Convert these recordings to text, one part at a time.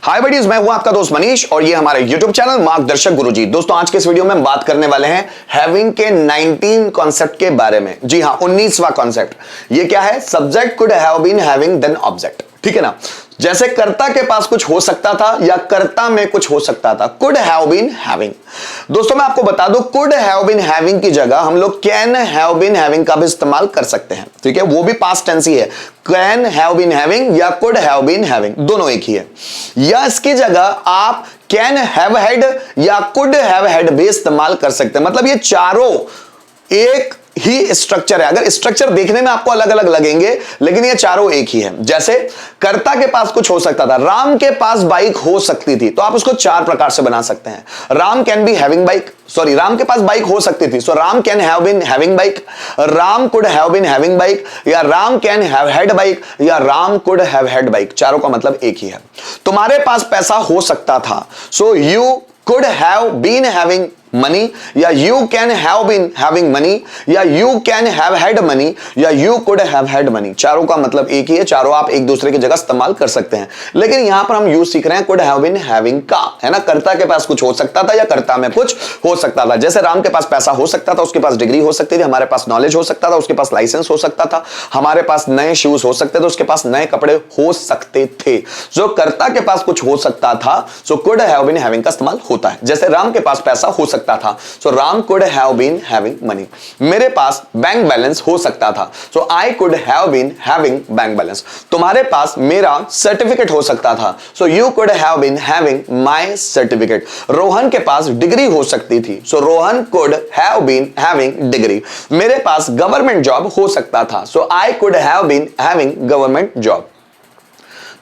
हाय buddies, मैं हूं आपका दोस्त मनीष और ये हमारे YouTube चैनल मार्गदर्शक गुरुजी। दोस्तों आज के इस वीडियो में हम बात करने वाले हैं हैविंग के 19 कॉन्सेप्ट के बारे में। जी हां, 19वां कॉन्सेप्ट। ये क्या है? Subject could have been having then object. ठीक है ना? जैसे कर्ता के पास कुछ हो सकता था या कर्ता में कुछ हो सकता था, कुड हैव बीन हैविंग। दोस्तों मैं आपको बता दूं, कुड हैव बीन हैविंग की जगह हम लोग कैन हैव बीन हैविंग का भी इस्तेमाल कर सकते हैं। ठीक है, वो भी पास्ट टेंस ही है। कैन हैव बीन हैविंग या कुड हैव बीन हैविंग दोनों एक ही है। या इसकी जगह आप कैन हैव हैड या कुड हैव हैड भी इस्तेमाल कर सकते हैं। मतलब ये चारों एक ही स्ट्रक्चर है। अगर स्ट्रक्चर देखने में आपको अलग अलग लगेंगे, लेकिन ये चारों एक ही है। जैसे कर्ता के पास कुछ हो सकता था, राम के पास बाइक हो सकती थी, तो आप उसको चार प्रकार से बना सकते हैं। Ram can be having bike, sorry Ram के पास बाइक हो सकती थी, so Ram can have been having bike, Ram could have been having bike, या Ram can have had bike, या Ram could have had bike. चारों का मतलब एक ही है। तुम्हारे पास पैसा हो सकता था, so you could have been having money, या you can have been having money, या you can have had money, या you could have had money. चारों का मतलब एक ही है। चारों आप एक दूसरे की जगह इस्तेमाल कर सकते हैं, लेकिन यहां पर हम यूज सीख रहे हैं कुड हैव बीन हैविंग का, है ना? कर्ता के पास कुछ हो सकता था या कर्ता में कुछ हो सकता था। जैसे राम के पास पैसा हो सकता था, उसके पास डिग्री हो सकती थी, हमारे पास नॉलेज हो सकता था, उसके पास लाइसेंस हो सकता था, हमारे पास नए शूज हो सकते थे, उसके पास नए कपड़े हो सकते थे। जो कर्ता के पास कुछ हो सकता था, so could have been having का इस्तेमाल होता है। जैसे राम के पास पैसा हो सकता था, so Ram could have been having money. मेरे पास बैंक बैलेंस हो सकता था, so I could have been having bank balance. तुम्हारे पास मेरा सर्टिफिकेट हो सकता था, so you could have been having my certificate. Rohan के पास डिग्री हो सकती थी, so Rohan could have been having degree. मेरे पास गवर्नमेंट जॉब हो सकता था, so I could have been having government job.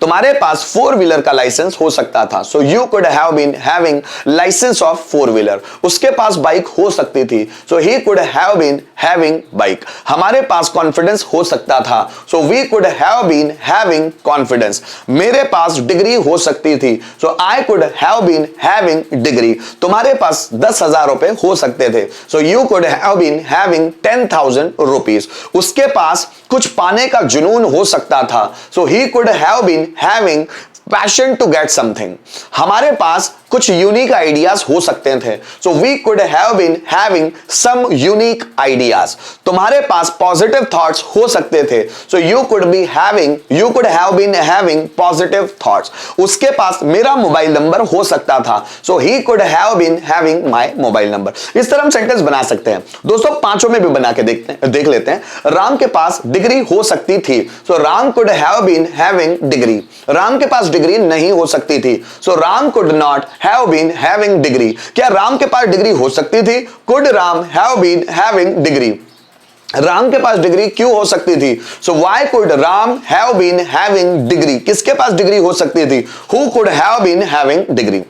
तुम्हारे पास फोर व्हीलर का लाइसेंस हो सकता था, so you could have been having licence of four wheeler. उसके पास बाइक हो सकती थी, so he could have been having bike. हमारे पास कॉन्फिडेंस हो सकता था, so we could have been having confidence. मेरे पास डिग्री हो सकती थी, so I could have been having degree. तुम्हारे पास 10,000 रुपए हो सकते थे, so you could have been having 10,000 rupees. उसके पास कुछ पाने का जुनून हो सकता था, so he could have been having passion to get something। हमारे पास कुछ यूनिक आइडियाज हो सकते थे, so we could have been having some unique ideas. तुम्हारे पास पॉजिटिव थॉट्स हो सकते थे, so you could have been having positive thoughts. उसके पास मेरा मोबाइल नंबर हो सकता था, so he could have been having my mobile number. इस तरह हम सेंटेंस बना सकते हैं। दोस्तों पांचों में भी बना के देख लेते हैं। राम के पास डिग्री हो सकती थी, so Ram could have been having degree. Ram के पास डिग्री नहीं हो सकती थी, so Ram could not have been having degree. क्या राम के पास डिग्री हो सकती थी? Could Ram have been having degree. Ram के पास डिग्री क्यों हो सकती थी? So why could Ram have been having degree. किसके पास डिग्री हो सकती थी? Who could have been having degree.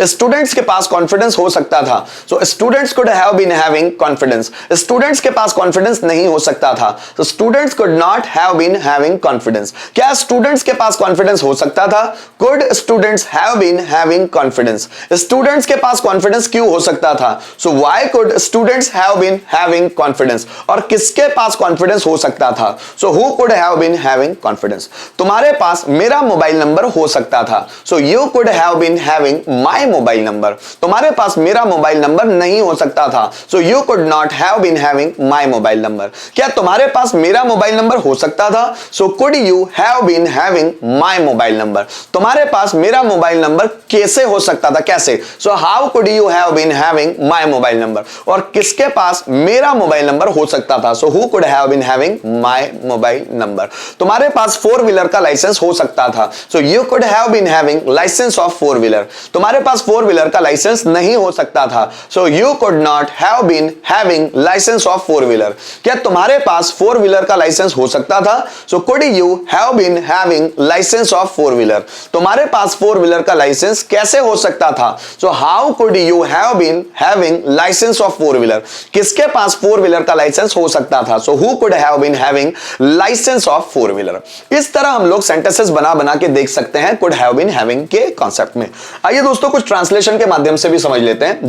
Students के पास कॉन्फिडेंस हो सकता था, so students could have been having confidence. Students के पास कॉन्फिडेंस नहीं हो सकता था, so students could not have been having confidence. क्या स्टूडेंट्स के पास कॉन्फिडेंस हो सकता था? Could students have been having confidence. Students के पास कॉन्फिडेंस क्यों हो सकता था? So why could students have been having confidence. और किसके पास कॉन्फिडेंस हो सकता था? So who could have been having confidence. तुम्हारे पास मेरा मोबाइल नंबर हो सकता था, so you could have been having my mobile number. तुम्हारे पास मेरा मोबाइल नंबर नहीं हो सकता था, so you could not have been having my mobile number. क्या तुम्हारे पास मेरा मोबाइल नंबर हो सकता था? So could you have been having my mobile number. तुम्हारे पास मेरा मोबाइल नंबर कैसे हो सकता था? कैसे? So how could you have been having my mobile number. और किसके पास मेरा मोबाइल नंबर हो सकता था? So who could have been having my mobile number. तुम्हारे पास फोर व्हीलर का लाइसेंस हो सकता था, so you could have been having licence of four wheeler. तुम्हारे पास फोर व्हीलर का लाइसेंस नहीं हो सकता था, so you could not have been having licence of four wheeler. क्या तुम्हारे पास फोर व्हीलर का लाइसेंस हो सकता था? So could you have been having licence of four wheeler. तुम्हारे पास फोर व्हीलर का लाइसेंस कैसे हो सकता था? So how could you have been having licence of four wheeler. किसके पास फोर व्हीलर का लाइसेंस हो सकता था? So who could have been having licence of four wheeler. इस तरह हम लोग सेंटेंसेस बना बना के देख सकते हैं कुड हैव बीन हैविंग के कॉन्सेप्ट में। आइए दोस्तों कुछ ट्रांसलेशन के माध्यम से भी समझ लेते हैं।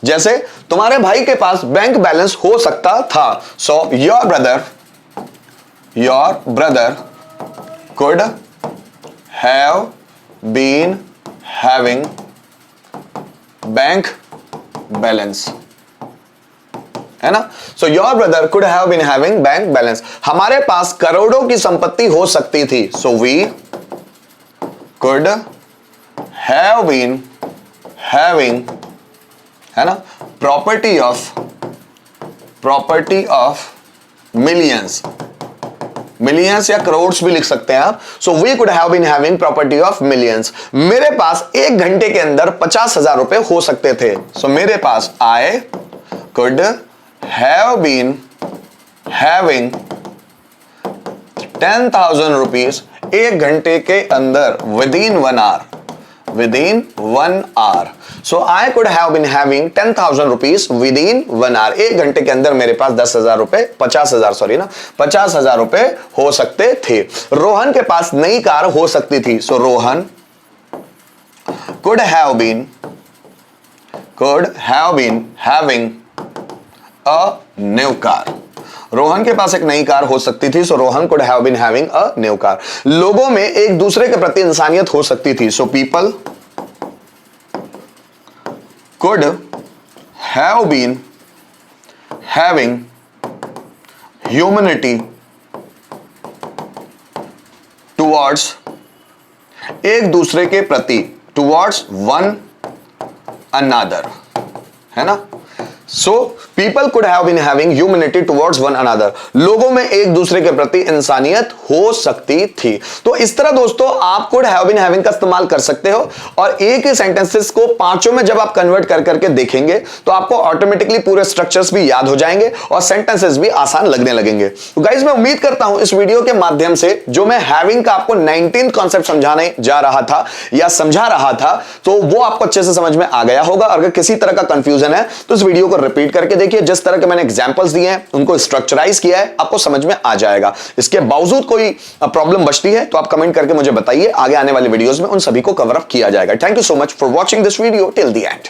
जैसे तुम्हारे भाई के पास बैंक बैलेंस हो सकता था, so your brother could have been having bank balance, है ना? So your brother could have been having bank balance. हमारे पास करोड़ों की संपत्ति हो सकती थी. So we could have been having, है ना, property of millions. मिलियंस या करोड़ भी लिख सकते हैं आप. So we could have been having property of millions. मेरे पास 1 घंटे के अंदर 50,000 रुपए हो सकते थे. सो मेरे पास I could have been having 10,000 rupees 1 घंटे के अंदर within 1 hour. So I could have been having 10,000 rupees within 1 hour. 1 घंटे के अंदर मेरे पास 10,000 रुपए 50,000 रुपए हो सकते थे. रोहन के पास नई कार हो सकती थी. So Rohan could have been having a new car. Rohan के पास एक नई कार हो सकती थी. So Rohan could have been having a new car. लोगों में एक दूसरे के प्रति इंसानियत हो सकती थी. So people could have been having humanity towards, एक दूसरे के प्रति, towards one another, है ना? So people could have been having humanity towards one another. लोगों में एक दूसरे के प्रति इंसानियत हो सकती थी. तो इस तरह दोस्तों आप could have been having का इस्तेमाल कर सकते हो और एक ही सेंटेंसेस को पांचों में जब आप कन्वर्ट कर करके देखेंगे तो आपको ऑटोमेटिकली पूरे स्ट्रक्चर्स भी याद हो जाएंगे और सेंटेंसेस भी आसान लगने लगेंगे. तो गाइस मैं उम्मीद करता हूं इस वीडियो के माध्यम से जो मैं हैविंग का आपको 19th कॉन्सेप्ट समझाने जा रहा था या समझा रहा था तो वो आपको अच्छे से समझ में आ गया होगा. अगर किसी तरह का कंफ्यूजन है तो इस वीडियो को रिपीट करके देखिए. जिस तरह के मैंने एग्जांपल्स दिए हैं उनको स्ट्रक्चराइज किया है आपको समझ में आ जाएगा. इसके बावजूद कोई प्रॉब्लम बचती है तो आप कमेंट करके मुझे बताइए. आगे आने वाले वीडियोस में उन सभी को कवर अप किया जाएगा. Thank you so much for watching this video till the end.